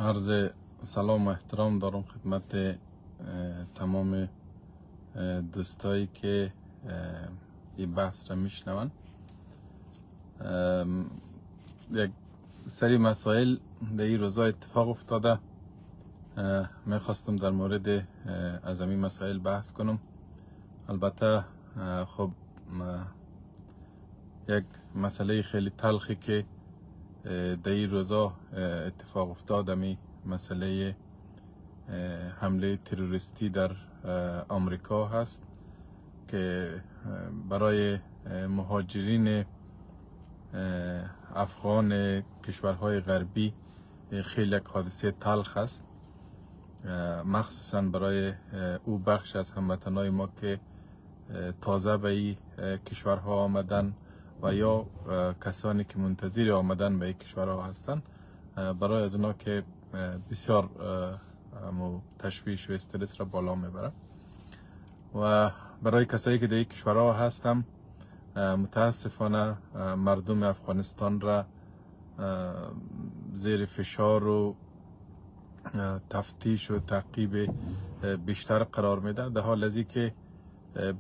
عرض سلام و احترام دارم خدمت تمام دوستایی که این بحث را میشنون. یک سری مسائل در این روزا اتفاق افتاده. میخواستم در مورد از این مسائل بحث کنم. البته خب یک مسئله خیلی تلخی که در این روزا اتفاق افتاد، می مسئله حمله تروریستی در آمریکا هست که برای مهاجرین افغان کشورهای غربی خیلی یک حادثه تلخ است، مخصوصا برای او بخش از هموطنای ما که تازه به این کشورها آمدن و یا کسانی که منتظر آمدن به این کشورها هستند. برای از اونا که بسیار تشویش و استرس را بالا میبره و برای کسایی که در این کشورها هستند متاسفانه مردم افغانستان را زیر فشار و تفتیش و تعقیب بیشتر قرار میده، در حال ازی که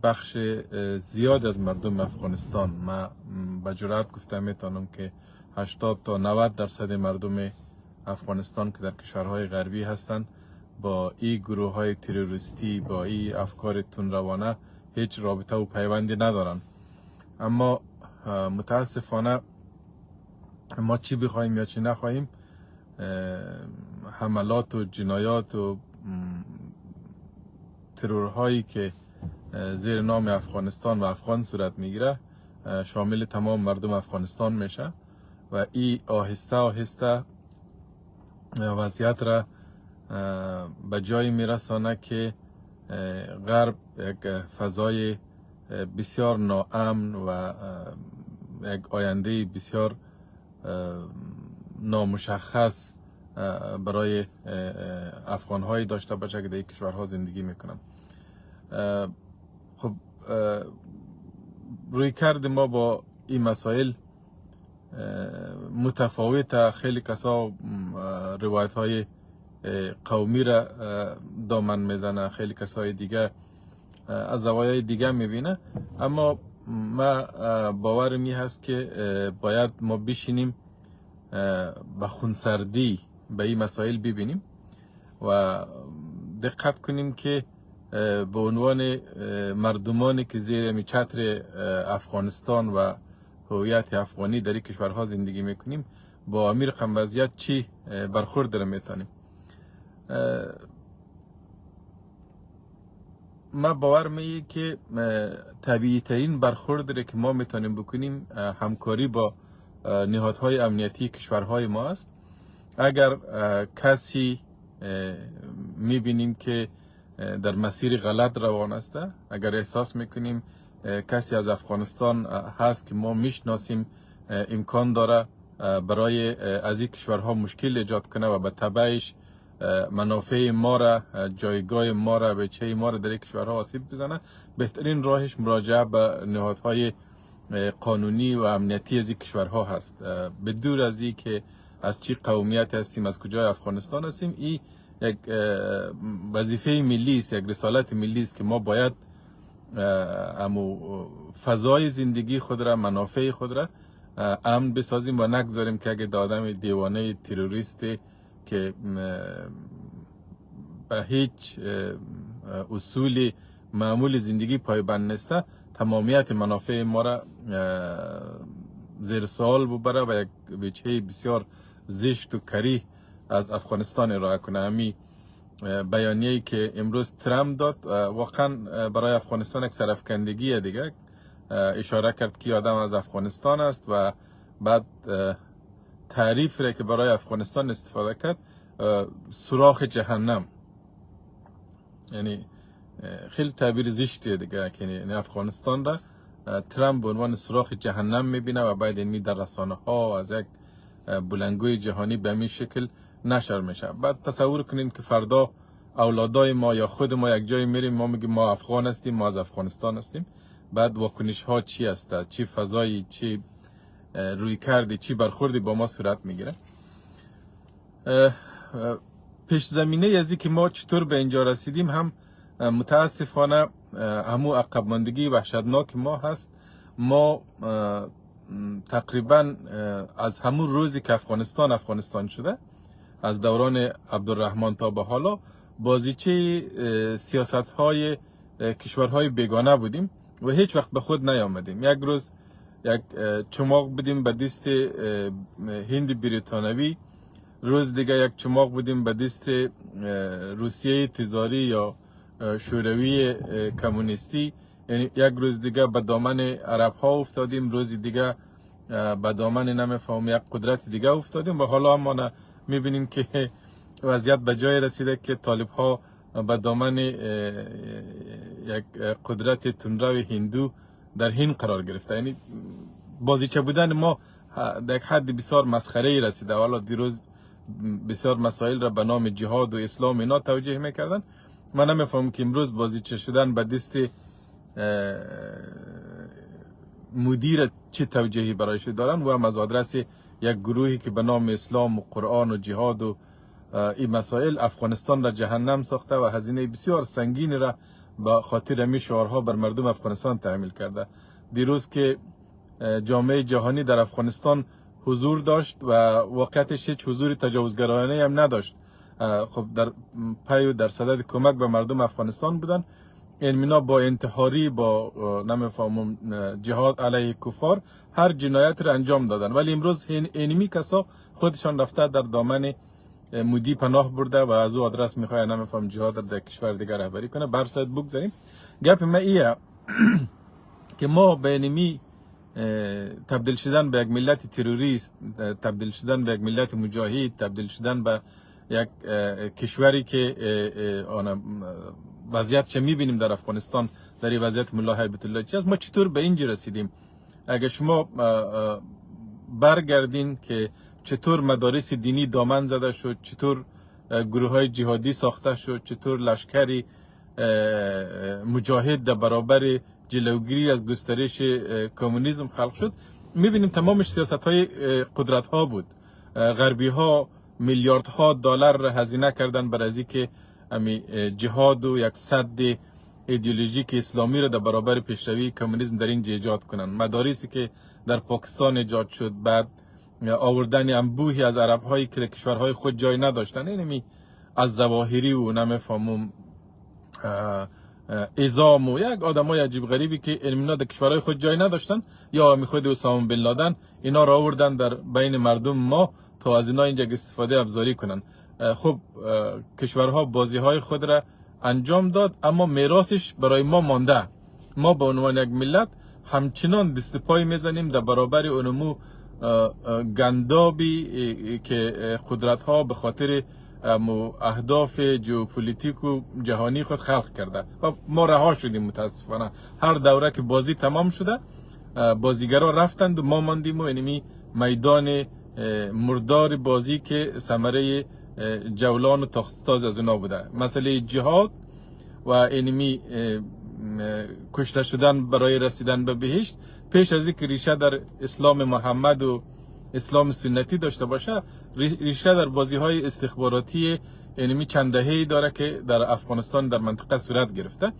بخش زیاد از مردم افغانستان، ما به جرات گفته میتونم که 80 تا 90% مردم افغانستان که در کشورهای غربی هستند با این گروه های تروریستی، با این افکار تندروانه هیچ رابطه و پیوندی ندارن. اما متاسفانه ما چی بخوایم یا چی نخواهیم، حملات و جنایات و ترورهایی که زیر نام افغانستان و افغان صورت میگیره شامل تمام مردم افغانستان میشه و این آهسته آهسته وضعیت را به جایی میرسانه که غرب یک فضای بسیار ناامن و یک آینده بسیار نامشخص برای افغان‌های داشته باشه که در این کشورها زندگی میکنن. خب روی کرد ما با این مسائل متفاوت. خیلی کسا روایت های قومی را دامن میزنه، خیلی کسای دیگه از زوایای دیگه میبینه، اما ما باور می هست که باید ما بشینیم به خونسردی به این مسائل ببینیم و دقت کنیم که به عنوان مردمانی که زیر چتر افغانستان و هویت افغانی در این کشورها زندگی میکنیم با امیر رقم وضعیت چی برخورد داریم میتونیم. ما باور میگه که طبیعی ترین برخورد داره که ما میتونیم بکنیم همکاری با نهادهای امنیتی کشورهای ما است. اگر کسی میبینیم که در مسیر غلط روان است، اگر احساس میکنیم کسی از افغانستان هست که ما میشناسیم امکان داره برای از این کشورها مشکل ایجاد کنه و به تبعش منافع ما را، جایگاه ما را، بچه ما را در این کشورها آسیب بزنه، بهترین راهش مراجعه به نهادهای قانونی و امنیتی از این کشورها هست. بدور از این که از چی قومیت هستیم، از کجای افغانستان هستیم، این یک وظیفه ملی است، یک رسالت ملی است که ما باید فضای زندگی خود را، منافع خود را امن بسازیم و نگذاریم که اگه آدم دیوانه تروریست که به هیچ اصول معمول زندگی پایبند نیسته تمامیت منافع ما را زیر سوال ببره و یک وجهه بسیار زشت و کریه از افغانستان ارائه کنه. همی بیانیه‌ای که امروز ترامپ داد واقعا برای افغانستان یک سرفکندگی دیگه. اشاره کرد که آدم از افغانستان است و بعد تعریف را که برای افغانستان استفاده کرد سوراخ جهنم، یعنی خیلی تعبیر زشتیه دیگه که یعنی افغانستان را ترامپ به عنوان سوراخ جهنم میبینه و باید این در رسانه ها از یک بلندگوی جهانی به این شکل نشر میشه. بعد تصور کنین که فردا اولادای ما یا خود ما یک جای میریم، ما میگیم ما افغان هستیم، ما از افغانستان هستیم، بعد واکنش ها چی است، چی فضایی، چی روی کردی، چی برخوردی با ما صورت میگیره. پیش زمینه از که ما چطور به اینجا رسیدیم هم متاسفانه همو عقب ماندگی وحشتناک ما هست. ما تقریبا از همون روزی که افغانستان شده، از دوران عبدالرحمن تا به حالا بازیچه سیاست های کشورهای بیگانه بودیم و هیچ وقت به خود نیامدیم. یک روز یک چماق بدیم به دست هند بریتانوی، روز دیگه یک چماق بودیم به دست روسیه تزاری یا شوروی کمونیستی، یعنی یک روز دیگه به دامن عرب ها افتادیم، روز دیگه به دامن نمیفهم یک قدرت دیگه افتادیم و حالا ما میبینیم که وضعیت به جای رسیده که طالب ها به دامن یک قدرت تندرو هندو در هند قرار گرفته. یعنی بازیچه بودن ما در یک حد بسیار مسخره رسیده. حالا دیروز بسیار مسائل را به نام جهاد و اسلام اینا توجیه میکردن. من نمیفهم که امروز بازیچه شدن به دست مدیر چه توجیهی برایش دارن و هم از آدرس یک گروهی که به نام اسلام و قرآن و جهاد و این مسائل افغانستان را جهنم ساخته و هزینه بسیار سنگین را با خاطر امی شعارها بر مردم افغانستان تحمیل کرده. دیروز که جامعه جهانی در افغانستان حضور داشت و واقعیتش هیچ حضور تجاوزگرایانه هم نداشت، خب در پی و در صدد کمک به مردم افغانستان بودن. اینمینا با انتحاری، با نمیفهمم جهاد علیه کفار هر جنایت را انجام دادن، ولی امروز اینمی کسا خودشان رفته در دامن مودی پناه برده و از او آدرس میخواه نمیفهم جهاد در کشور دیگر رهبری کنه. بر ساعت بگذاریم. گپ ما ایه که ما به اینمی تبدیل شدن به یک ملت تروریست، تبدیل شدن به یک ملت مجاهد، تبدیل شدن به یک کشوری که وضعیت چه میبینیم در افغانستان، در این وضعیت ملا هیبت الله چی است، ما چطور به اینجا رسیدیم؟ اگه شما برگردین که چطور مدارس دینی دامن زده شد، چطور گروه های جهادی ساخته شد، چطور لشکری مجاهد در برابر جلوگیری از گسترش کمونیسم خلق شد، میبینیم تمامش سیاست های قدرت ها بود. غربی ها میلیاردها دلار را هزینه کردن برای از اینکه جهاد و یک سد ایدئولوژیک اسلامی را در برابر پیشروی کمونیسم در اینجا ایجاد کنن. مدارسی که در پاکستان ایجاد شد، بعد آوردن انبوهی از عرب هایی که در کشورهای خود جای نداشتن، اینمی از ظواهری و نمیفهمم ازام و یک آدمای عجیب غریبی که اینا در کشورهای خود جای نداشتن، یا خود اسامه بن لادن، اینا را آوردن در بین مردم ما تا از اینا اینجا استفاده ابزاری کنن. خب کشورها بازی های خود را انجام داد، اما میراثش برای ما مانده. ما به عنوان یک ملت همچنان دست پای میزنیم در برابر اونمو گندابی که قدرت ها به خاطر اهداف ژئوپلیتیک و جهانی خود خلق کرده و ما رها شدیم. متاسفانه هر دوره که بازی تمام شده بازیگرا رفتند و ما ماندیم و اینمی میدان مردار بازی که ثمره جولان و تاختاز از اونا بوده. مسئله جهاد و اینمی کشته شدن برای رسیدن به بهشت پیش از اینکه ریشه در اسلام محمد و اسلام سنتی داشته باشه، ریشه در بازی های استخباراتی اینمی چند دهه‌ای داره که در افغانستان در منطقه صورت گرفته.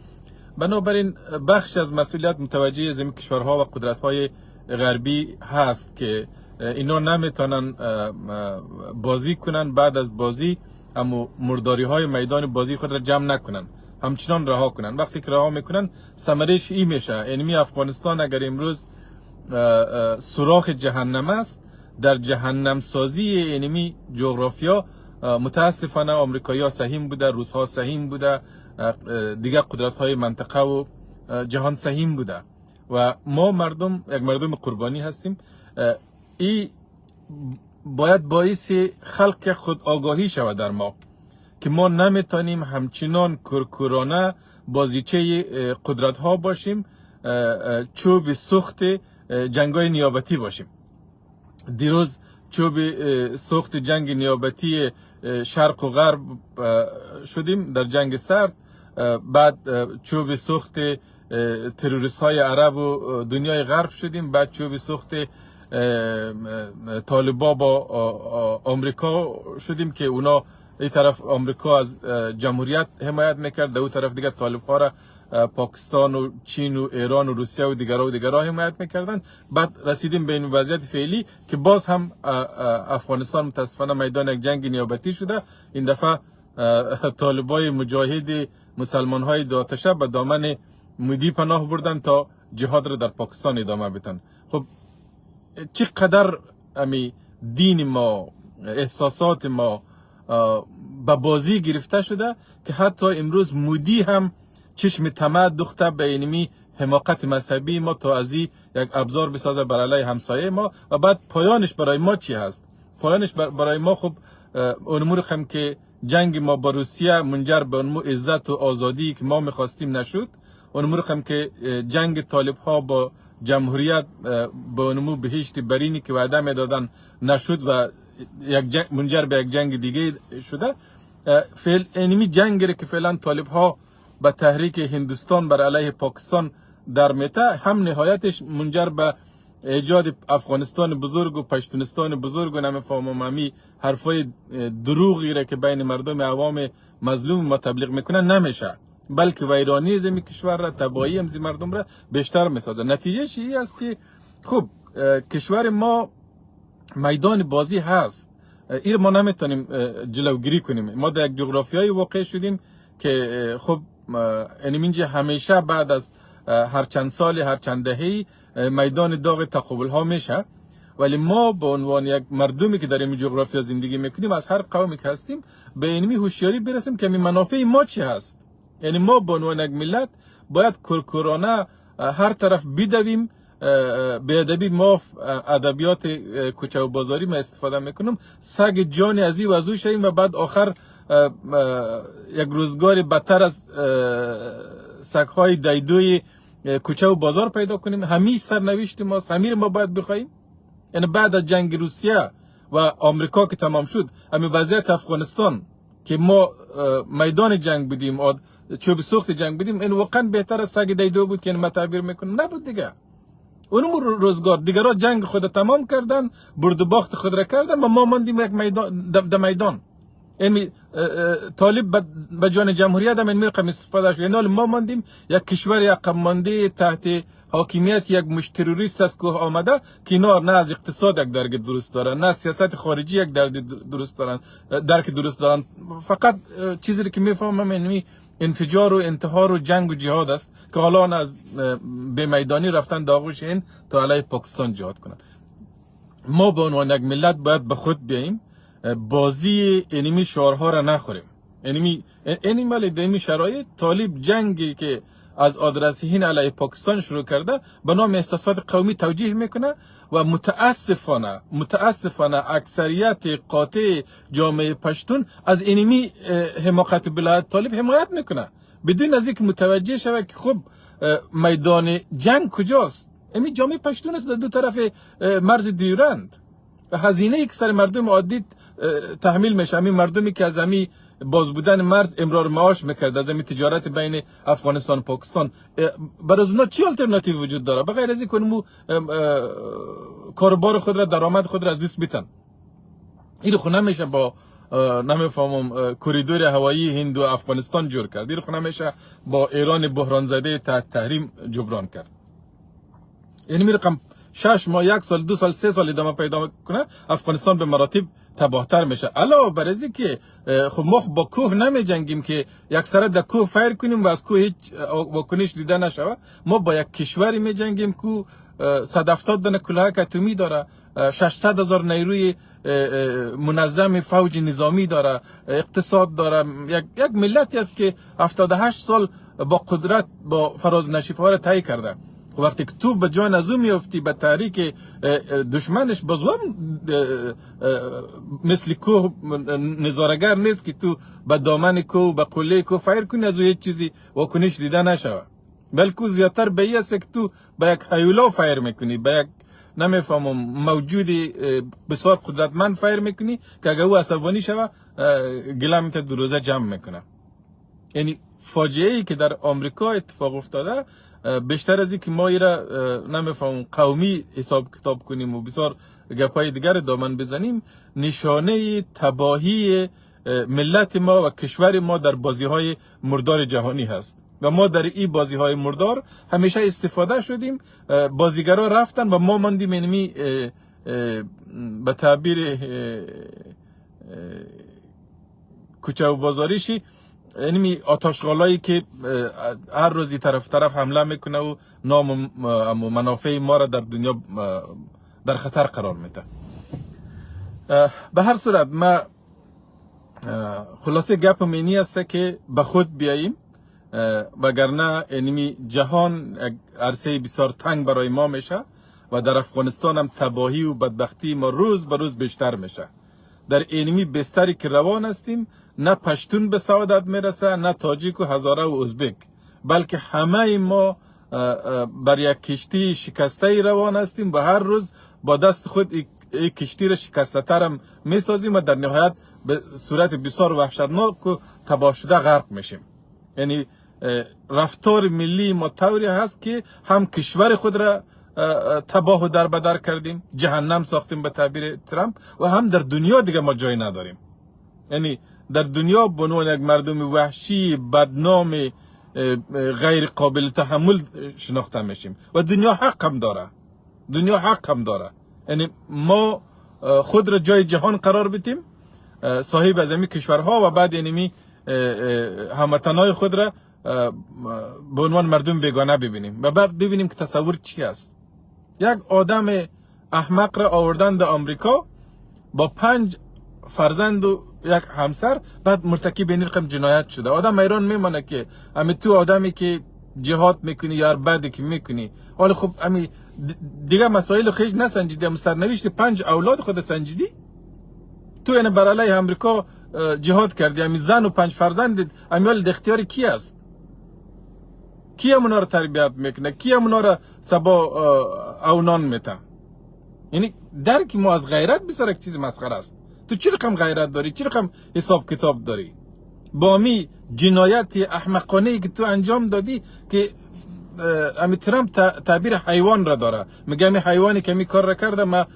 بنابراین بخش از مسئولیت متوجه از این کشورها و قدرت های غربی هست که اینا نمیتونن بازی کنن، بعد از بازی اما مرداری های میدان بازی خود را جمع نکنن، همچنان رها کنن. وقتی که رها میکنن ثمرش این میشه. اینمی افغانستان اگر امروز سوراخ جهنم است، در جهنم سازی اینمی جغرافیا متاسفانه آمریکایی‌ها سهیم بوده، روس‌ها سهیم بوده، دیگه قدرت های منطقه و جهان سهیم بوده و ما یک مردم قربانی هستیم. این باید باعث خلق خود آگاهی شود در ما که ما نمیتونیم همچنان کرکرانه بازیچه قدرت ها باشیم، چوب سخت جنگای نیابتی باشیم. دیروز چوب سخت جنگ نیابتی شرق و غرب شدیم در جنگ سرد، بعد چوب سخت تروریست های عرب و دنیای غرب شدیم، بعد چوب سخت طالبا با آمریکا شدیم که اونا این طرف آمریکا از جمهوریت حمایت میکرد، در اون طرف دیگه طالب ها را پاکستان و چین و ایران و روسیه و دیگرها حمایت میکردن. بعد رسیدیم به این وضعیت فعلی که باز هم افغانستان متاسفانه میدان یک جنگ نیابتی شده. این دفعه طالبای مجاهد مسلمان های دو آتشه به دامن مودی پناه بردن تا جهاد را در پاکستان ادامه بدن. خب چقدر دین ما، احساسات ما به بازی گرفته شده که حتی امروز مودی هم چشم طمع دوخته به اینمی حماقت مذهبی ما تا از یک ابزار بسازه بر علیه همسایه ما. و بعد پایانش برای ما چی هست؟ پایانش برای ما خب اونمور خم که جنگ ما با روسیه منجر به اونمو عزت و آزادی که ما میخواستیم نشد، اونمور خم که جنگ طالب ها با جمهوریت به اونمو بهشت برینی که وعده میدادن نشد و منجر به یک جنگ دیگه شده. اینمی جنگی که فعلا طالب ها به تحریک هندوستان بر علیه پاکستان در میته هم نهایتش منجر به ایجاد افغانستان بزرگ و پشتونستان بزرگ و نمیفهمم همی حرفای دروغی را که بین مردم عوام مظلوم ما تبلیغ میکنن نمیشه، بلکه ویرانی زمین کشور را، تباهی هم مردم را بیشتر میسازه. نتیجه این است که خب کشور ما میدان بازی هست، این ما نمیتونیم جلوگیری کنیم. ما در یک جغرافیای واقع شدیم که خب اینجا همیشه بعد از هر چند سال، هر چند دهه میدان داغ تقابل ها میشه. ولی ما به عنوان یک مردمی که در این جغرافیا زندگی میکنیم، از هر قومی که هستیم به اینمی هوشیاری برسیم که منافع ما چی هست. یعنی ما به عنوان یک ملت باید کرکرانه هر طرف بدویم. به ادبی ما ادبیات کوچه و بازاری ما استفاده میکنم، سگ جان از این وضو شویم و بعد آخر یک روزگار بدتر از سگهای دیدوی کوچه و بازار پیدا کنیم. همیش سرنوشت ماست، همین ما باید بخوایم. یعنی بعد از جنگ روسیه و آمریکا که تمام شد، همین وضعیت افغانستان که ما میدان جنگ بودیم، چوب سوخت جنگ بودیم، این واقعا بهتر از سگ دیدو بود که ما تعبیر میکنم. نبود دیگه. اونم روزگار دیگرها جنگ خود تمام کردن، برد و باخت خود را کردن و ما ماندیم یک میدان در میدان. یعنی طالب به جان جمهوریت هم این رقم استفاده شد. یعنی ما ماندیم یک کشور عقب مانده تحت حاکمیت یک مش تروریست است که آمده که اینا نه از اقتصاد یک درک درست دارن، نه سیاست خارجی یک درک درست دارن. فقط چیزی که میفهمم اینمی انفجار و انتحار و جنگ و جهاد است که حالا از به میدانی رفتن داغوش این تا علیه پاکستان جهاد کنن. ما به عنوان یک ملت باید به خود بیاییم، بازی اینمی شعارها را نخوریم. اینمی در این شرایط طالب جنگی که از آدرس هند علیه پاکستان شروع کرده به نام احساسات قومی توجیه میکنه و متاسفانه اکثریت قاطع جامعه پشتون از اینمی حماقت بلاد طالب حمایت میکنه بدون از اینکه متوجه شود که خب میدان جنگ کجاست. این جامعه پشتون است در دو طرف مرز دیورند. هزینه که سر مردم عادی تحمیل میشه، همین مردمی که از همین باز بودن مرز امرار معاش میکرد، از همین تجارت بین افغانستان و پاکستان، برای اونا چی آلترناتیو وجود داره بغیر از اینکه اونمو کاروبار خود را، درآمد خود را از دست بیتن؟ این خو نمیشه با نمیفهمم کوریدور هوایی هند و افغانستان جور کرد. این خو نمیشه با ایران بحران زده تحت تحریم جبران کرد. یعنی میرقم 6 ماه، 1 سال، 2 سال، 3 سال ادامه پیدا کنه، افغانستان به مراتب تباهتر میشه. علاوه بر از که خب ما با کوه نمی جنگیم که یک سره در کوه فایر کنیم و از کوه هیچ واکنش دیده نشوه. ما با یک کشوری می جنگیم که 170 دانه کلاهک اتمی داره، 600,000 نیروی منظم فوج نظامی داره، اقتصاد داره. یک ملتی است که 78 سال با قدرت، با فراز نشیب‌ها را طی کرده. وقتی که تو به جان از او میافتی به تحریک دشمنش، بازوام مثل کوه نظارگر نیست که تو به دامن کوه، به قله کوه فایر کنی از او هیچ چیزی واکنش دیده نشوه، بلکه زیادتر به این است که تو به یک هیولا فایر میکنی، به یک نمیفهمم موجود بسیار قدرتمند فایر میکنی که اگه او عصبانی شوه گلمت دو روزه جمع میکنه. یعنی فاجعه ای که در آمریکا اتفاق افتاده بیشتر از این که ما ایره نمیفهم قومی حساب کتاب کنیم و بسیار گپای دیگر دامن بزنیم، نشانه تباهی ملت ما و کشور ما در بازی های مردار جهانی هست و ما در این بازی های مردار همیشه استفاده شدیم. بازیگرا رفتن و ما ماندیم اینمی به تعبیر کوچه و بازاریشی اینمی آتشغالایی که هر روزی طرف حمله میکنه و نام و منافع ما را در دنیا در خطر قرار میده. به هر صورت ما خلاصه گپ اینی است که به خود بیاییم، وگرنه اینمی جهان عرصه بسیار تنگ برای ما میشه و در افغانستان هم تباهی و بدبختی ما روز به روز بیشتر میشه. در اینمی بستری که روان هستیم، نه پشتون به سعادت میرسه، نه تاجیک و هزاره و ازبک، بلکه همه ما بر یک کشتی شکسته روان هستیم و هر روز با دست خود این کشتی را شکسته ترم میسازیم و در نهایت به صورت بسیار وحشتناک و تباه شده غرق میشیم. یعنی رفتار ملی ما طوری هست که هم کشور خود را تباه و دربدر کردیم، جهنم ساختیم به تعبیر ترامپ، و هم در دنیا دیگه ما جای نداریم. یعنی در دنیا به عنوان یک مردم وحشی بدنام غیر قابل تحمل شناخته میشیم و دنیا حق هم داره. یعنی ما خود را جای جهان قرار بدیم، صاحب از این کشورها، و بعد اینمی هموطنای خود را به عنوان مردم بیگانه ببینیم و بعد ببینیم که تصور چی است. یک آدم احمق را آوردن در آمریکا با 5 فرزند و یک همسر، بعد مرتکب این رقم جنایت شده. آدم ایران میمانه که امی تو آدمی که جهاد میکنی یا بعدی که میکنی، حالا خب امی دیگه مسائل خیش نسنجیدی، اما سرنوشت 5 اولاد خود سنجیدی؟ تو یعنی بر علیه امریکا جهاد کردی، امی زن و 5 فرزند امیال اختیار کی است؟ کی همونا رو تربیت میکنه؟ کی همونا رو سبا اونان میته؟ یعنی درک ما از غیرت بسیار یک چیز مسخره است. تو چی رقم غیرت داری؟ چی رقم حساب کتاب داری؟ با می جنایت احمقانه که تو انجام دادی که امی ترامپ تعبیر حیوان را داره، میگه امی حیوانی که می کار را کرده، ما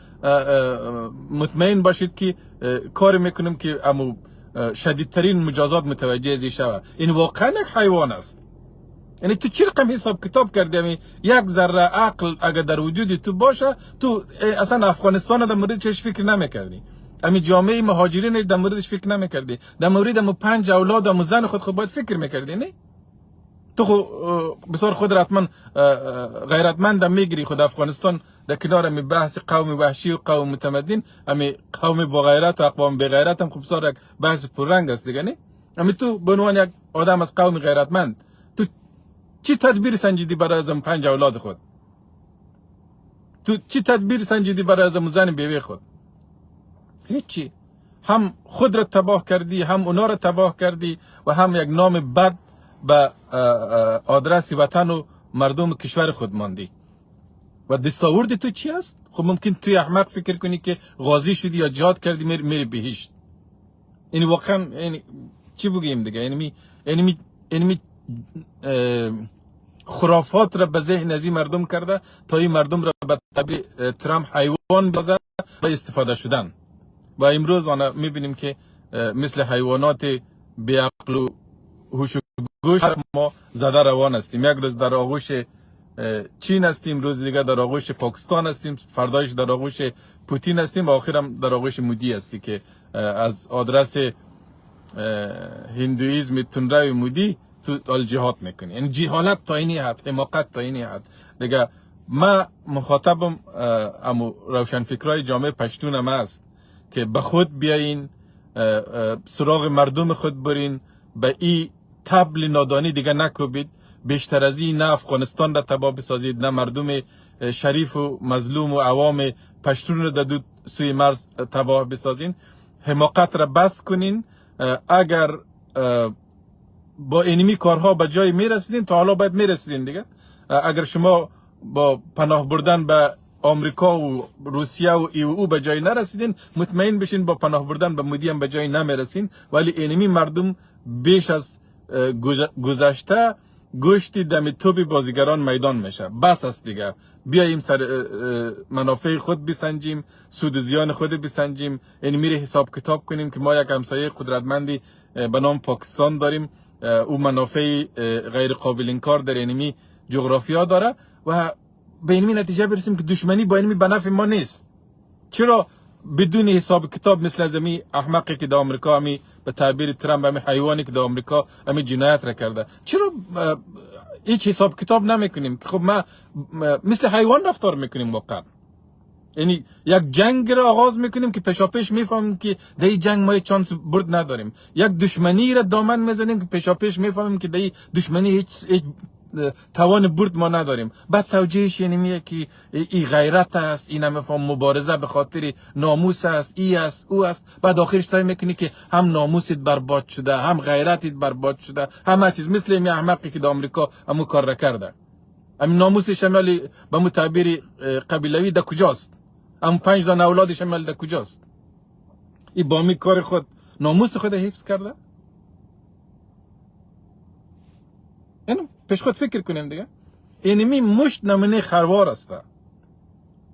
مطمئن باشید که کار میکنیم که امو شدیدترین مجازات متوجه ازی شود. این واقعا یک حیوان است. یعنی تو چی رقم حساب کتاب کردی؟ امی یک ذره عقل اگر در وجود تو باشه، تو اصلا افغانستان در موردش چش فکر نمیکردی، امی جامعه مهاجرین در موردش فکر نمیکردی، در مورد امو 5 اولاد امو زن خود باید فکر میکردی. نه تو بسیار خود را حتما غیرتمند میگیری. خود افغانستان در کنار امی بحث قوم وحشی و قوم متمدن، امی قوم با غیرت و اقوام بی غیرت هم بسیار یک بحث پررنگ است دیگه. نه امی تو به عنوان یک آدم از قوم غیرتمند تو چی تدبیر سنجیدی برای از 5 اولاد خود؟ تو چی تدبیر سنجیدی برای از زن بیوی خود؟ هیچی. هم خود را تباه کردی، هم اونا را تباه کردی و هم یک نام بد به آدرس وطن و مردم کشور خود ماندی. و دستاورد تو چی است؟ خب ممکن توی احمق فکر کنی که غازی شدی یا جهاد کردی میری بهشت. این واقعا چی بگیم دیگه؟ اینمی خرافات را به ذهن ازی مردم کرده تا این مردم را به تعبیر ترامپ حیوان بازه و استفاده شدن. و امروز آن میبینیم که مثل حیوانات بیعقل و هوش و گوش ما زده روان هستیم. یک روز در آغوش چین هستیم، روز دیگه در آغوش پاکستان هستیم، فردایش در آغوش پوتین هستیم و آخرم در آغوش مودی هستی که از آدرس هندویزم تندروی مودی تو جهاد میکنی. یعنی جهالت تا اینی حد، حماقت تا اینی حد دیگه. ما مخاطبم امو روشنفکرای جامعه پشتون هم است که به خود بیاین، سراغ مردم خود برین، به این طبل نادانی دیگه نکوبید. بیشتر از این نه افغانستان را تباه بسازید، نه مردم شریف و مظلوم و عوام پشتون را در سوی مرز تباه بسازین. حماقت را بس کنین. اگر با اینمی کارها به جای میرسیدین، تا حالا باید میرسیدین دیگه. اگر شما با پناه بردن به آمریکا و روسیه و EU به جای نرسیدین، مطمئن بشین با پناه بردن به مودی هم به جای نمیرسین. ولی اینمی مردم بیش از گذشته گوشتی دم توپ بازیگران میدان میشه. بس است دیگه. بیاییم سر منافع خود بسنجیم، سود زیان خود بسنجیم، یعنی میره حساب کتاب کنیم که ما یک همسایه قدرتمندی به نام پاکستان داریم، او منافع غیر قابل انکار در اینمی جغرافیا داره و به اینمی نتیجه برسیم که دشمنی با اینمی به نفع ما نیست. چرا بدون حساب کتاب مثل از امی احمقی که در آمریکا، امی به تعبیر ترامپ امی حیوانی که در آمریکا امی جنایت را کرده، چرا هیچ حساب کتاب نمیکنیم که خب ما مثل حیوان رفتار میکنیم واقعا؟ یعنی یک جنگ را آغاز میکنیم که پیشاپیش میفهمیم که در این جنگ ما چانس برد نداریم، یک دشمنی را دامن میزنیم که پیشاپیش میفهمیم که در این دشمنی هیچ توان برد ما نداریم. بعد توجیهش یعنی میگه که این غیرت است، این نمیفهم مبارزه به خاطر ناموس است، ای است، او است. بعد آخرش سعی میکنی که هم ناموست برباد شده، هم غیرتت برباد شده، همه چیز. مثل این احمقی که در آمریکا همو کار را کرده، هم ناموس شمالی به متعبیر قبیلوی در کجاست؟ هم 5 دانه اولاد شمال در کجاست؟ این با می کار خود ناموس خود حفظ کرده. اینو پیش خود فکر کنیم دیگه. اینمی مشت نمونه خروار است.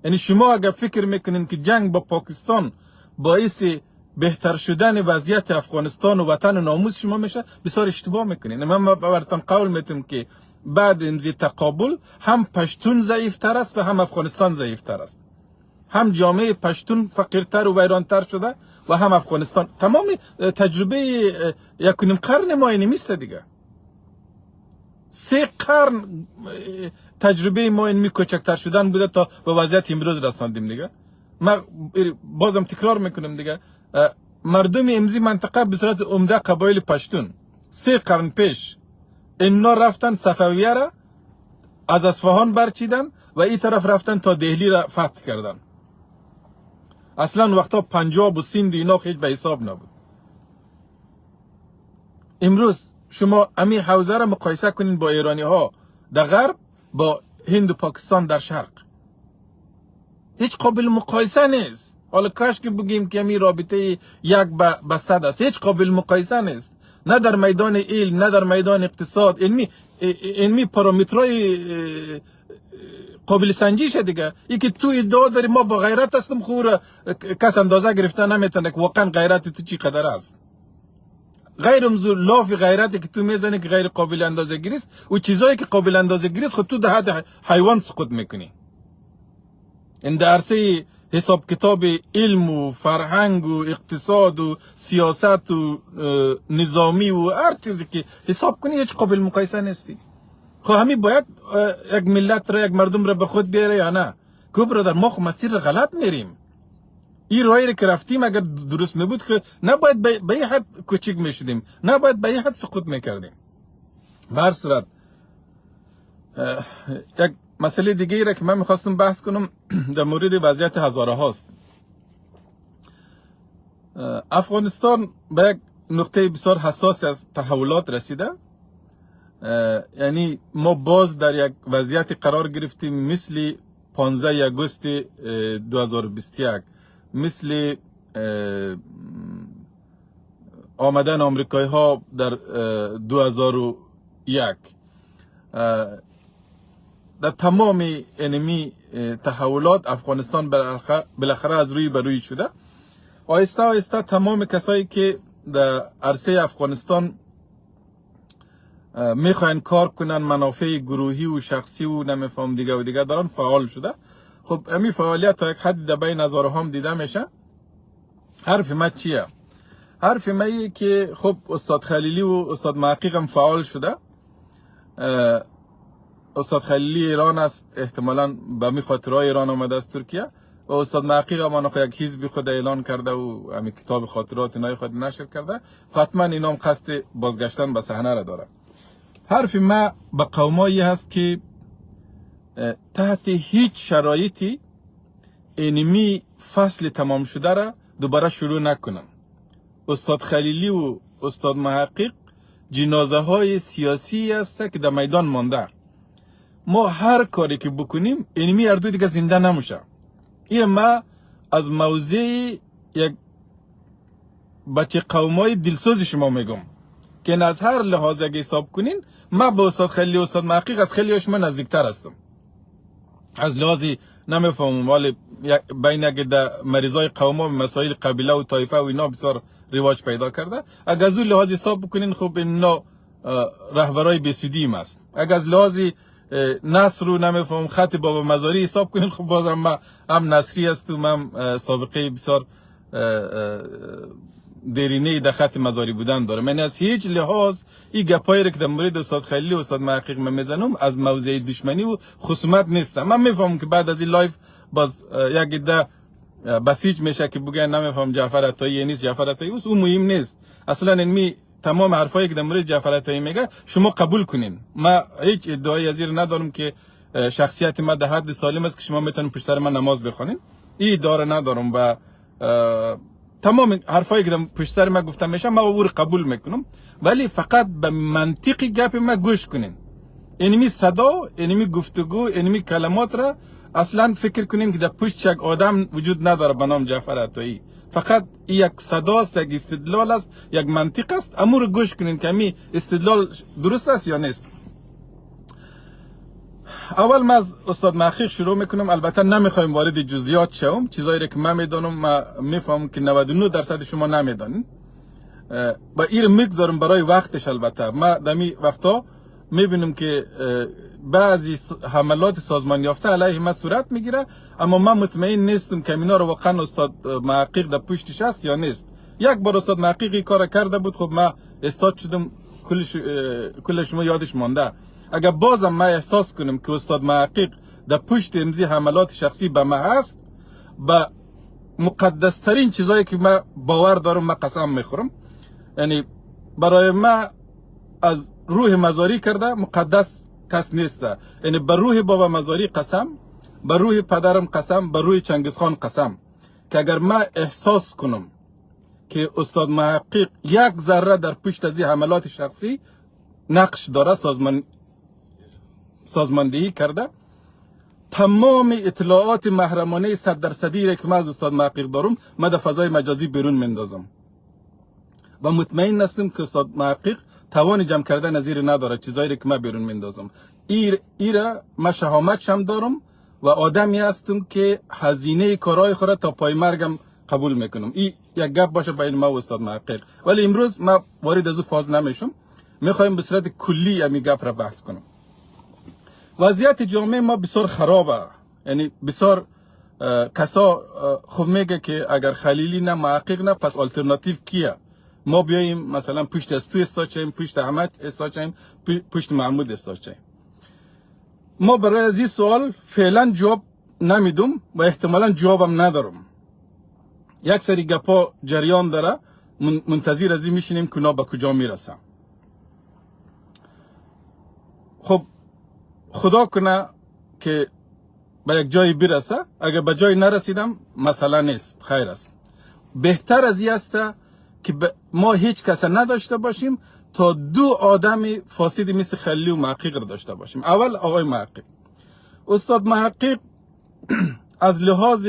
یعنی شما اگر فکر میکنین که جنگ با پاکستان باعث بهتر شدن وضعیت افغانستان و وطن و ناموس شما میشه، بسیار اشتباه میکنین. من براتون قول میتونم که بعد امضای تقابل هم پشتون ضعیفتر است و هم افغانستان ضعیفتر است. هم جامعه پشتون فقیرتر و ویرانتر شده و هم افغانستان. تمام تجربه 1.5 قرن ما اینمی است دیگه. 3 قرن تجربه ما اینمی کوچکتر شدن بوده تا به وضعیت امروز رساندیم دیگه. ما بازم تکرار میکنم دیگه، مردم امزی منطقه به صورت عمده قبایل پشتون 3 قرن پیش اینا رفتن صفویه را از اصفهان برچیدن و این طرف رفتن تا دهلی را فتح کردن. اصلا وقتا پنجاب و سند اینا هیچ به حساب نبود. امروز شما امی حوزه را مقایسه کنین با ایرانی ها در غرب، با هند و پاکستان در شرق، هیچ قابل مقایسه نیست. حالا کاش که بگیم که امی رابطه 1:100 است. هیچ قابل مقایسه نیست، نه در میدان علم، نه در میدان اقتصاد. علمی پارامترهای قابل سنجیشه دیگه. ای که تو ادعا داری ما با غیرت هستم، خوره کس اندازه گرفته نمیتونه که واقعا غیرت تو چی قدر است. غیر مزور لاف غیرتی که تو میزنی که غیر قابل اندازه گیری است، و چیزایی که قابل اندازه گیری است خود تو در حد حیوان سقوط میکنی. این در عرصه حساب کتاب علم و فرهنگ و اقتصاد و سیاست و نظامی و هر چیزی که حساب کنی هیچ قابل مقایسه نیستی. خب همین باید یک ملت را، یک مردم را به خود بیاره یا نه؟ که برادر ما خب مسیر را غلط میریم. این راهی را که رفتیم اگر درست میبود که نباید به این حد کوچک میشدیم، نباید به این حد سقوط میکردیم. به هر صورت یک مسئله دیگه ای را که من میخواستم بحث کنم در مورد وضعیت هزاره هاست. افغانستان به یک نقطه بسیار حساس از تحولات رسیده. یعنی ما باز در یک وضعیت قرار گرفتیم مثل 15 آگوست 2021، مثل آمدن آمریکایی ها در 2001. در تمام انمی تحولات افغانستان بالاخره از روی بروی شده. آهسته آهسته تمام کسایی که در عرصه افغانستان میخواین کار کنن، منافع گروهی و شخصی و نمیفهم دیگه و دیگه دارن، فعال شده. خب امی فعالیت تا یک حد در بین نظاره هم دیده میشه. حرف ما چیه؟ حرف ما ایه که خب استاد خلیلی و استاد محقق هم فعال شده. استاد خلیلی ایران است، احتمالاً به می خاطرهای ایران آمده از ترکیه، و استاد محقق هم یک حزب خود اعلان کرده و همین کتاب خاطرات اینای خود نشر کرده. حتما اینا هم قصد بازگشتن به صحنه را داره. حرف ما به قومایی هست که تحت هیچ شرایطی اینمی فصل تمام شده را دوباره شروع نکنن. استاد خلیلی و استاد محقق جنازه های سیاسی هست که در میدان مانده. ما هر کاری که بکنیم اینمی اردو دیگه زنده نموشه. این ما از موضع یک بچه قومای دلسوز شما میگم. که از هر لحاظ اگه حساب کنین ما به استاد خلیلی و استاد محقق از خیلی هاش من نزدیکتر هستم. از لحاظی نمیفهمم ولی بین یک مریضای قوم و مسائل قبیله و طایفه و اینا بسیار رواج پیدا کرده. اگر از اون لحاظ حساب بکنین خب اینا رهبرای بیسودی است. اگر از لحاظ نصر رو نمیفهم خط بابا مزاری حساب کنین خب بازم ما هم نصری هستم هم سابقه بسیار دیرینه در خط مزاری بودن داره. من از هیچ لحاظ این گپایی که در مورد استاد خلیلی و استاد محقق میزنم از موضع دشمنی و خصومت نیستم. من میفهمم که بعد از این لایف باز یک ده بسیج میشه که بگن نمیفهم جعفر عطایی نیست جعفر عطایی است. اون مهم نیست اصلا. این تمام حرفایی که در مورد جعفر عطایی میگه شما قبول کنین. ما هیچ ادعای از این ندارم که شخصیت ما در حد سالم است که شما میتونین پشت سر من نماز بخونین. این ادعا ندارم و تمام حرفایی که پشت سر ما گفتم میشه ما او رو قبول میکنم، ولی فقط به منطقی گپ ما گوش کنین. اینمی صدا، اینمی گفتگو، اینمی کلمات را اصلا فکر کنین که در پشت یک آدم وجود نداره به نام جعفر عطایی. فقط یک صداست، یک استدلال است، یک منطق است. امور رو گوش کنین که می استدلال درست است یا نیست. اول ما از استاد محقق شروع میکنم. البته نمیخوایم وارد جزئیات شوم. چیزایی که من میدانم ما میفهمم که 99% شما نمیدانین. با این میگذارم برای وقتش. البته ما دمی وقتا میبینم که بعضی حملات سازمان یافته علیه ما صورت میگیره، اما من مطمئن نیستم که اینا رو واقعا استاد محقق در پشتش است یا نیست. یک بار استاد محقق کار کرده بود، خب ما استاد شدم، کل شما یادش مانده. اگر بازم ما احساس کنم که استاد محقق در پشت امضی حملات شخصی به ما هست، با مقدس ترین چیزایی که ما باور دارم ما قسم میخورم. یعنی برای ما از روح مزاری کرده مقدس کس نیسته. یعنی بر روح بابا مزاری قسم، بر روح پدرم قسم، بر روح چنگیزخان قسم که اگر ما احساس کنم که استاد محقق یک ذره در پشت از این حملات شخصی نقش داره، سازماندهی کرده، تمام اطلاعات محرمانه 100% را که من از استاد محقق دارم من در فضای مجازی بیرون مندازم و مطمئن هستم که استاد محقق توان جمع کردن از این نداره. چیزایی که من بیرون مندازم ایره من شهامت هم دارم و آدمی هستم که هزینه کارهای خود تا پای مرگم قبول میکنم. این یک گپ باشه بین ما و استاد محقق. ولی امروز ما وارد از اون فاز نمیشم. میخوایم به صورت کلی همین گپ را بحث کنم. وضعیت جامعه ما بسیار خرابه. یعنی بسیار کسا خب میگه که اگر خلیلی نه محقق نه پس آلترناتیو کیه؟ ما بیاییم مثلا پشت از تو استاچیم، پشت احمد استاچیم، پشت محمود استاچیم. ما برای از این سوال فعلا جواب نمیدم و احتمالا جوابم ندارم. یک سری گپا جریان داره، منتظر از این میشینیم که اونا به کجا میرسه. خب خدا کنه که به یک جایی برسه. اگر به جایی نرسیدم مسئله نیست، خیر است. بهتر از این است که ما هیچ کس نداشته باشیم تا دو آدم فاسد مثل خلیلی و محقق را داشته باشیم. اول آقای محقق. استاد محقق از لحاظ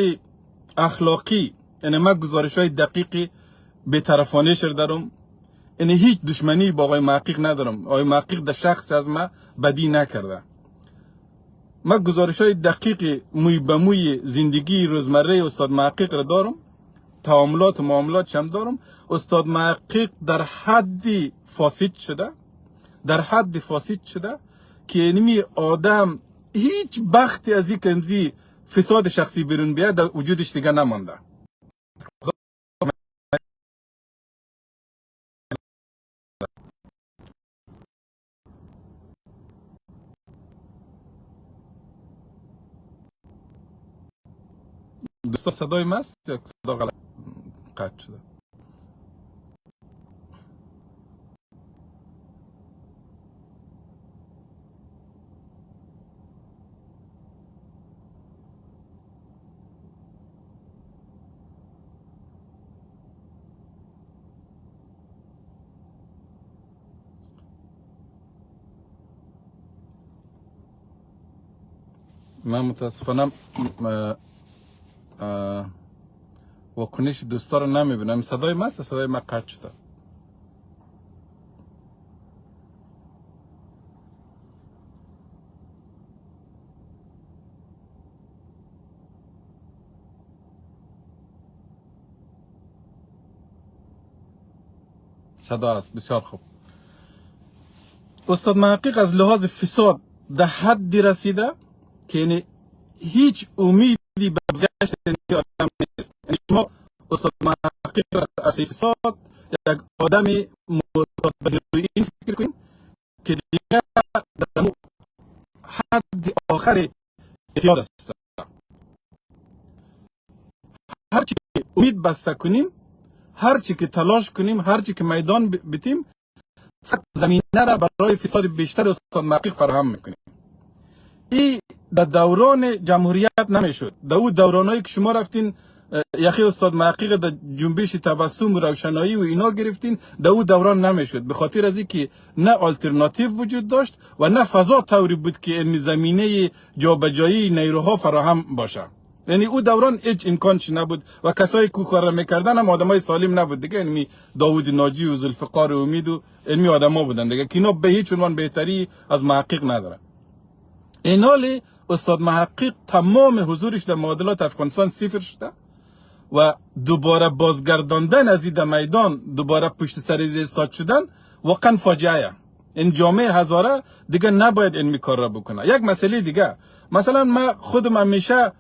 اخلاقی، یعنی من گزارش های دقیقی بی‌طرفانه شر دارم، یعنی هیچ دشمنی با آقای محقق ندارم. آقای محقق در شخص از ما بدی نکرده. من گزارش های دقیق موی به موی زندگی روزمره استاد محقق را دارم، تعاملات و معاملات چم دارم. استاد محقق در حدی فاسد شده که اینمی آدم هیچ بختی از این کمزی فساد شخصی بیرون بیاد در وجودش دیگه نمانده. دوستا صدای ماست یا صدا غلط قطع شده؟ من متاسفانه واکنش دوستا رو نمیبینم. صدای ماست؟ صدای ما قطع شده. صدا است. بسیار خوب. استاد محقق از لحاظ فساد در حدی رسیده که یعنی هیچ امیدی به بازگشت این آدم نیست. یعنی شما استاد محقق از فساد یک آدم معتاد به هروئین فکر کنید که دیگه در حد آخر اعتیاد است. هرچی که امید بسته کنیم، هرچی که تلاش کنیم، هرچی که میدان بتیم، زمینه را برای فساد بیشتر استاد محقق فراهم میکنیم. این در دوران جمهوریت نمیشد. در اون دورانایی که شما رفتین یخی استاد محقق در جنبش تبسم و روشنایی و اینا گرفتین، در اون دوران نمیشد، به خاطر از اینکه نه آلترناتیو وجود داشت و نه فضا طوری بود که علمی زمینه جابجایی نیروها فراهم باشه. یعنی او دوران هیچ امکانش نبود و کسایی که کار میکردن هم آدمای سالم نبود دیگه. علمی داوود ناجی و ذوالفقار امید و علمی آدما بودن دیگه که اینا به هیچ عنوان بهتری از محقق نداره. این حال استاد محقق تمام حضورش در معادلات افغانستان صفر شده و دوباره بازگرداندن از این میدان، دوباره پشت سر ایستاد شدن واقعا فاجعه. این جامعه هزاره دیگه نباید علمی کار را بکنه. یک مسئله دیگه، مثلا من خودم همیشه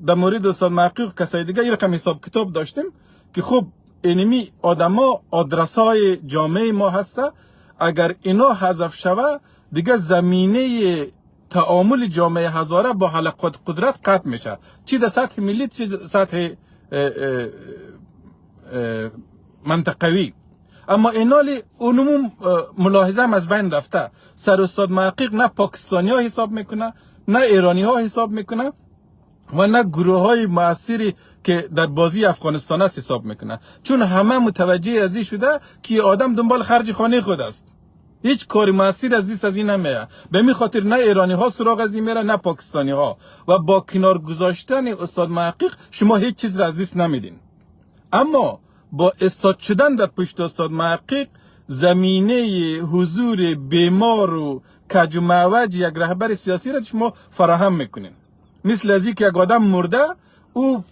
در مورد استاد محقق کسای دیگه این رقم حساب کتاب داشتیم که خب اینمی آدما آدرسای جامعه ما هسته، اگر اینا حذف شوه دیگه زمینه تعامل جامعه هزاره با حلقات قدرت قطع میشه، چی در سطح ملی چی در سطح منطقوی. اما اینالی اونمو ملاحظه هم از بین رفته. سر استاد محقق نه پاکستانی ها حساب میکنه، نه ایرانی ها حساب میکنه و نه گروه های مؤثری که در بازی افغانستان است حساب میکنه، چون همه متوجه از این شده که آدم دنبال خرج خانه خود است. هیچ کاری مؤثر از دیست از این نمیه. به می خاطر نه ایرانی ها سراغ از این میره نه پاکستانی ها. و با کنار گذاشتن استاد محقق شما هیچ چیز را از دیست نمیدین. اما با استاد شدن در پشت استاد محقق زمینه حضور بیمار و کج و معوج یک رهبر سیاسی را شما فراهم میکنین. مثل از که یک آدم مرده او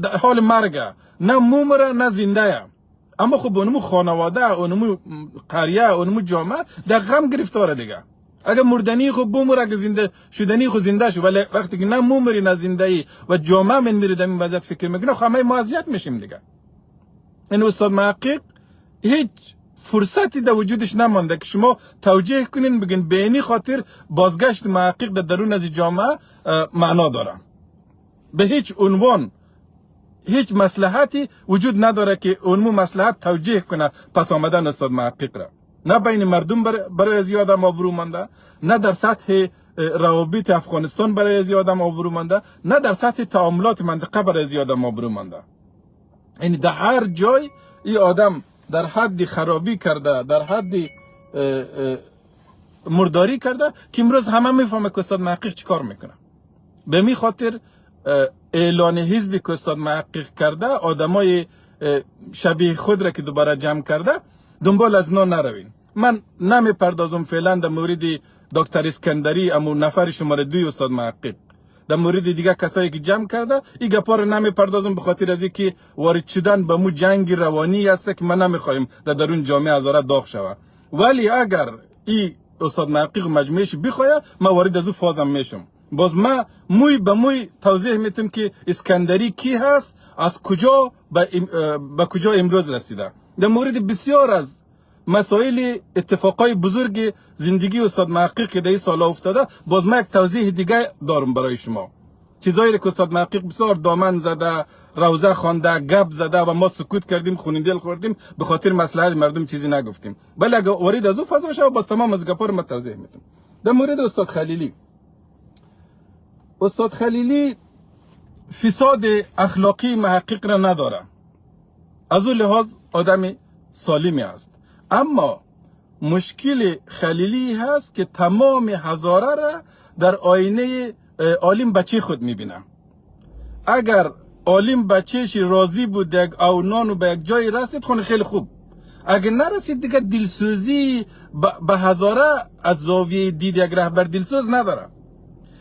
در حال مرگه، نه مومره نه زنده، اما خب اونمو خانواده، اونمو قریه، اونمو جامعه در غم گرفتاره دیگه. اگر مردنی خب بمور، اگر زنده شدنی خب زنده شو، ولی وقتی که نه مومری نه زنده ای و جامعه من میره در این وضعیت فکر میکنه، خب همه ما اذیت میشیم دیگه. این استاد محقق هیچ فرصتی در وجودش نمانده که شما توجیه کنین بگین به اینی خاطر بازگشت محقق در درون از جامعه معنا داره. به هیچ عنوان هیچ مصلحتی وجود نداره که اونمو مصلحت توجیه کنه پس آمدن استاد محقق را. نه بین مردم برای از آدم آبرو مانده، نه در سطح روابط افغانستان برای از آدم آبرو مانده، نه در سطح تعاملات منطقه برای از آدم آبرو مانده. یعنی در هر جای این آدم در حد خرابی کرده، در حد مرداری کرده که امروز همه میفهمه که استاد محقق چی کار میکنه. به می خاطر اعلان حزبی که استاد محقق کرده، آدمای شبیه خود را که دوباره جمع کرده دنبال از نا نروین. من نمی پردازم فعلا در مورد دکتر اسکندری، اما نفر شماره 2 استاد محقق. در مورد دیگه کسایی که جمع کرده این گپا رو نمی پردازم، به خاطر از اینکه وارد شدن به مو جنگ روانی است که من نمیخوایم در درون جامعه هزاره داغ شود. ولی اگر این استاد محقق مجموعش بخواد، ما وارد از او فازم میشم. باز ما موی به موی توضیح میتونم که اسکندری کی هست، از کجا به کجا امروز رسیده. در مورد بسیار از مسائل اتفاقای بزرگ زندگی استاد محقق که در این سالا افتاده، باز ما یک توضیح دیگه دارم برای شما. چیزایی که استاد محقق بسیار دامن زده، روزه خوانده، گپ زده و ما سکوت کردیم، خونین دل خوردیم، به خاطر مصلحت مردم چیزی نگفتیم. ولی اگه وارد از او فضا شد، باز تمام از گپا رو ما توضیح میدم. در مورد استاد خلیلی، استاد خلیلی فساد اخلاقی محقق را نداره، از اون لحاظ آدم سالمی است. اما مشکل خلیلی هست که تمام هزاره را در آینه عالم بچه خود میبینه. اگر عالم بچهش راضی بود یک اونان و به یک جای رسید، خونه خیلی خوب. اگر نرسید دیگه دلسوزی به هزاره از زاویه دید یک رهبر دلسوز نداره.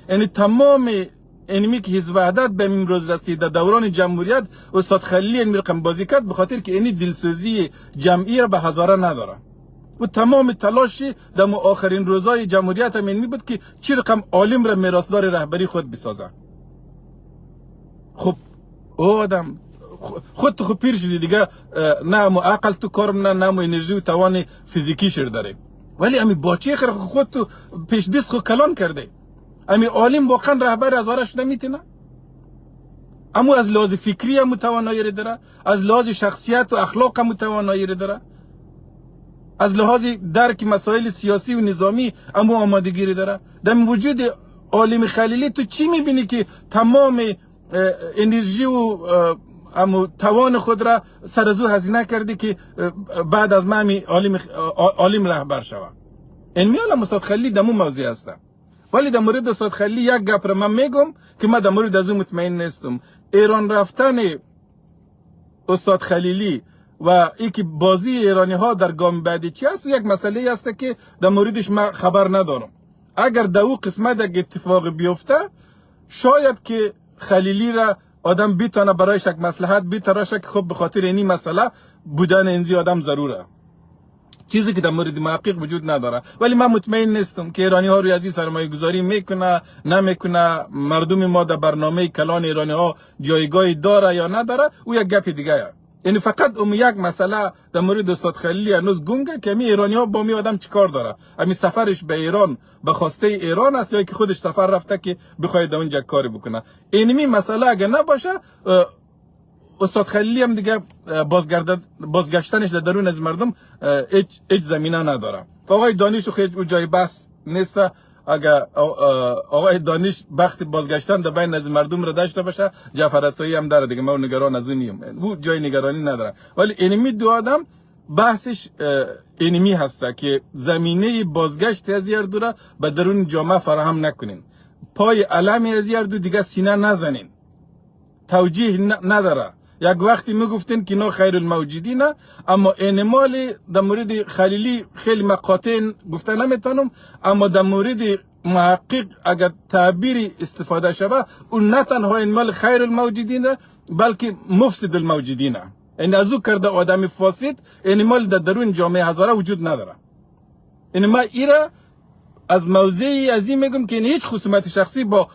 یعنی تمام اینمی که حزب وحدت به امروز رسیده دوران جمهوریت استاد خلیلی این رقم بازی کرد به خاطر که اینی دلسوزی جمعی را به هزاره نداره و تمام تلاشی در آخرین روزهای جمهوریت هم اینمی بود که چی رقم عالم را میراثدار رهبری خود بسازه. خب او آدم خود تو پیر شدی دیگه، نه مو عقل تو کارم نه مو انرژی و توان فیزیکی شر داره، ولی امی باچه خیر خود تو پیش دست خود کلان کرده. امی عالم واقعا رهبر هزاره شده میتونه؟ اما از لحاظ فکری هم توانایی داره، از لحاظ شخصیت و اخلاق هم توانایی داره، از لحاظ درک مسائل سیاسی و نظامی اما آمادگی داره. در وجود عالم خلیلی تو چی میبینی که تمام انرژی و اما توان خود را سر از او هزینه کرده که بعد از من عالم رهبر شوه؟ این میال استاد خلیلی در مو موضوع هستم. ولی در مورد استاد خلیلی یک گپ را من میگم که من در مورد از او مطمئن نیستم. ایران رفتن استاد خلیلی و ای که بازی ایرانی ها در گام بعدی چی است یک مسئله است که در موردش من خبر ندارم. اگر در او قسمت یک اتفاق بیفته شاید که خلیلی را آدم بیتانه برای شک مصلحت بیتراشه که خب به خاطر اینی مسئله بودن اینزی آدم ضروره، چیزی که در مورد محقق وجود نداره. ولی من مطمئن نیستم که ایرانی ها روی ازی سرمایه گذاری میکنه نمیکنه، مردم ما در برنامه کلان ایرانی ها جایگاهی داره یا نداره او یک گپ دیگه. یعنی فقط یک مسئله در مورد استاد خلیلی هنوز گنگه که ایرانی ها با می آدم چیکار داره، امی سفرش به ایران به خواسته ایران است یا که خودش سفر رفته که بخواد اونجا کاری بکنه. اینمی مسئله اگه نباشه استاد خلیلی هم دیگه بازگشتنش در درون از مردم هیچ زمینه نداره. آقای دانش خیلی جای بس نیست. اگر آقای دانش بخت بازگشتن در بین از مردم را داشته باشه جعفر عطایی هم داره دیگه، ما نگران از اون نیم، او جای نگرانی نداره. ولی اینمی دو آدم بحثش اینمی هسته که زمینه بازگشت از هر دو را به درون جامعه فراهم نکنین، پای علم از هر دو دیگه سینه نزنین، توجیه نداره. یک وقتی میگفتین که نه خیر الموجودین، اما اینمال در مورد خلیلی خیلی مقاطع گفته نمیتونم، اما در مورد محقق اگر تعبیری استفاده شود اون نه تنها اینمال خیر الموجودین بلکه مفسد الموجودین، این از او کرده آدم فاسد اینمال در درون جامعه هزاره وجود نداره. این ما ایره از موضعی از این میگم که هیچ خصومت شخصی با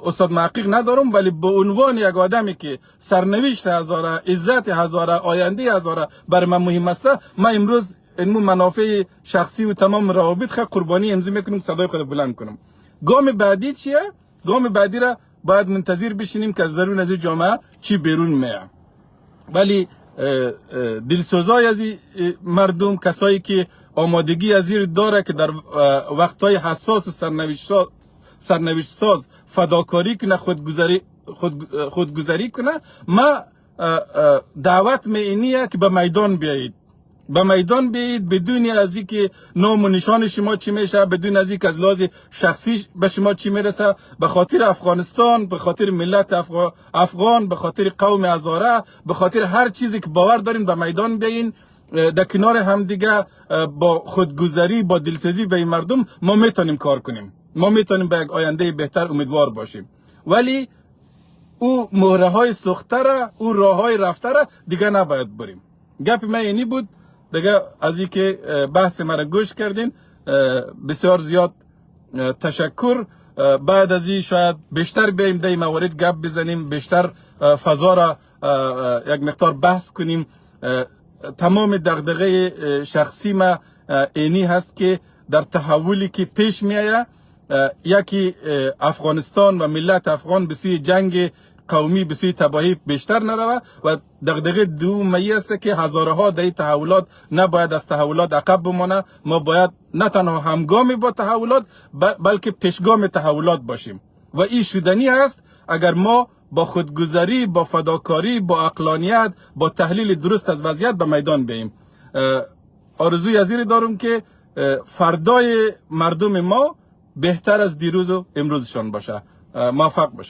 استاد محقق ندارم، ولی به عنوان یک آدمی که سرنوشت هزاره، عزت هزاره، آینده هزاره برای من مهم است، من امروز این منافع شخصی و تمام روابط خود قربانی امضا میکنم، صدای خود بلند کنم. گام بعدی چیه؟ گام بعدی را باید منتظر بشینیم که از درون از جامعه چی بیرون میاد. ولی دلسوزای از مردم، کسایی که آمادگی از این داره که در وقتهای حساس و سرنوشت ساز فداکاری کنه، خودگذری کنه، ما دعوت می اینیه که به میدان بیایید، به میدان بیایید بدون از اینکه نام و نشان شما چی میشه، بدون از اینکه از لحاظ شخصی به شما چی میرسه، به خاطر افغانستان، به خاطر ملت افغان، به خاطر قوم هزاره، به خاطر هر چیزی که باور دارین به میدان بیاین. در کنار هم دیگه با خودگذری، با دلسوزی به این مردم ما میتونیم کار کنیم، ما میتونیم به یک آینده بهتر امیدوار باشیم. ولی او مهره های سوخته را، او راه های رفته را دیگه نباید بریم. گپ من اینی بود دیگه. از این که بحث مرا گوش کردین بسیار زیاد تشکر. بعد از این شاید بیشتر بیاییم در این موارد گپ بزنیم، بیشتر فضا را یک مقدار بحث کنیم. تمام دغدغه شخصی ما اینی هست که در تحولی که پیش می آید یکی افغانستان و ملت افغان به سوی جنگ قومی، به سوی تباهی بیشتر نروه و دغدغه دومی است که هزاره ها در تحولات نباید از تحولات عقب بمانه. ما باید نه تنها همگامی با تحولات بلکه پیشگام تحولات باشیم و این شدنی است اگر ما با خودگذری، با فداکاری، با عقلانیت، با تحلیل درست از وضعیت به میدان بیاییم. آرزوی از این دارم که فردای مردم ما بهتر از دیروز و امروزشان باشه. موفق باشیم.